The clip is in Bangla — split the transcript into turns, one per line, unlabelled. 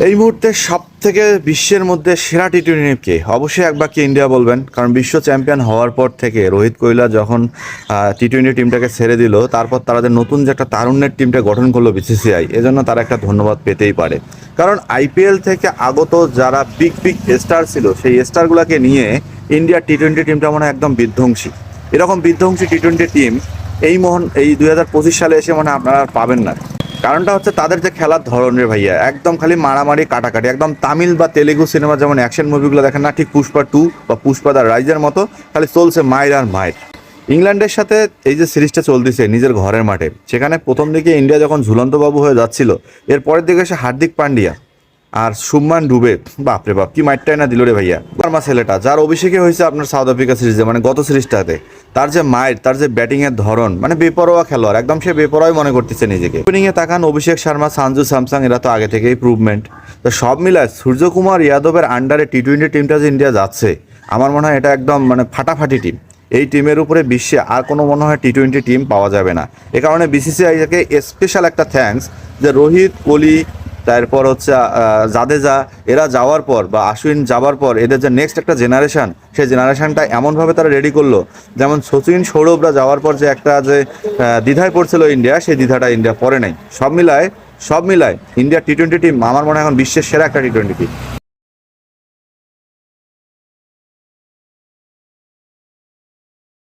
এই মুহূর্তে সব থেকে বিশ্বের মধ্যে সেরা টি-টোয়েন্টি কে অবশ্যই এক বাক্যে ইন্ডিয়া বলবেন, কারণ বিশ্ব চ্যাম্পিয়ন হওয়ার পর থেকে রোহিত কৈলা যখন টি-টোয়েন্টি টিমটাকে ছেড়ে দিল, তারপর তারা যে নতুন যে একটা তারুণ্যের টিমটা গঠন করলো বিসিসিআই, এজন্য তারা একটা ধন্যবাদ পেতেই পারে। কারণ আইপিএল থেকে আগত যারা বিগ বিগ স্টার ছিল, সেই স্টারগুলোকে নিয়ে ইন্ডিয়ার টি-টোয়েন্টি টিমটা মনে হয় একদম বিধ্বংসী। এরকম বিধ্বংসী টি-টোয়েন্টি টিম এই 2025 সালে এসে মনে হয় আপনারা আর পাবেন না। কারণটা হচ্ছে তাদের যে খেলার ধরন রে ভাইয়া, একদম খালি মারামারি কাটাকাটি, একদম তামিল বা তেলেগু সিনেমা যেমন অ্যাকশন মুভিগুলো দেখেন না, ঠিক পুষ্পা 2 বা পুষ্পা দ্য রাইজের মতো খালি চলছে মাইর আর মাইর। ইংল্যান্ডের সাথে এই যে সিরিজটা চলতেছে নিজের ঘরের মাঠে, সেখানে প্রথম দিকে ইন্ডিয়া যখন ঝুলন্ত বাবু হয়ে যাচ্ছিল, এর পরের দিকে এসে হার্দিক পান্ডিয়া আর শুভমান ডুবে, বাপরে বাপ কি মাইরটাই না দিল রে ভাইয়া। বার্মা ছেলেটা যার অভিষেকে হয়েছে আপনার সাউথ আফ্রিকা সিরিজে, মানে গত সিরিজটাতে, তার যে মাইর, তার যে ব্যাটিং এর ধরন, মানে বেপরোয়া খেলোয়াড়, একদম সে বেপরোয়াই মনে করতেছে নিজেকে। ওপেনিং এ তাকান অভিষেক শর্মা, সঞ্জু স্যামসং, এরা তো আগে থেকেই ইমপ্রুভমেন্ট। তো সব মিলায় সূর্যকুমার যাদবের আন্ডারে টি-টোয়েন্টি টিমটা যে ইন্ডিয়া যাচ্ছে, আমার মনে হয় এটা একদম মানে ফাটাফাটি টিম। এই টিমের উপরে বিশ্বে আর কোনো মনে হয় টি-টোয়েন্টি টিম পাওয়া যাবে না। এ কারণে বিসিসিআইকে স্পেশাল একটা থ্যাঙ্কস, যে রোহিত, কোহলি, তারপর হচ্ছে জাদেজা, এরা যাওয়ার পর বা আশ্বিন যাওয়ার পর এদের যে নেক্সট একটা জেনারেশন, সেই জেনারেশনটা এমনভাবে তারা রেডি করলো, যেমন সচিন, সৌরভরা যাওয়ার পর যে একটা যে দ্বিধায় পড়ছিল ইন্ডিয়া, সেই দ্বিধাটা ইন্ডিয়া পড়ে নাই। সব মিলায় ইন্ডিয়া টি-টোয়েন্টি টিম আমার মনে হয় এখন বিশ্বের সেরা একটা টি-টোয়েন্টি টিম।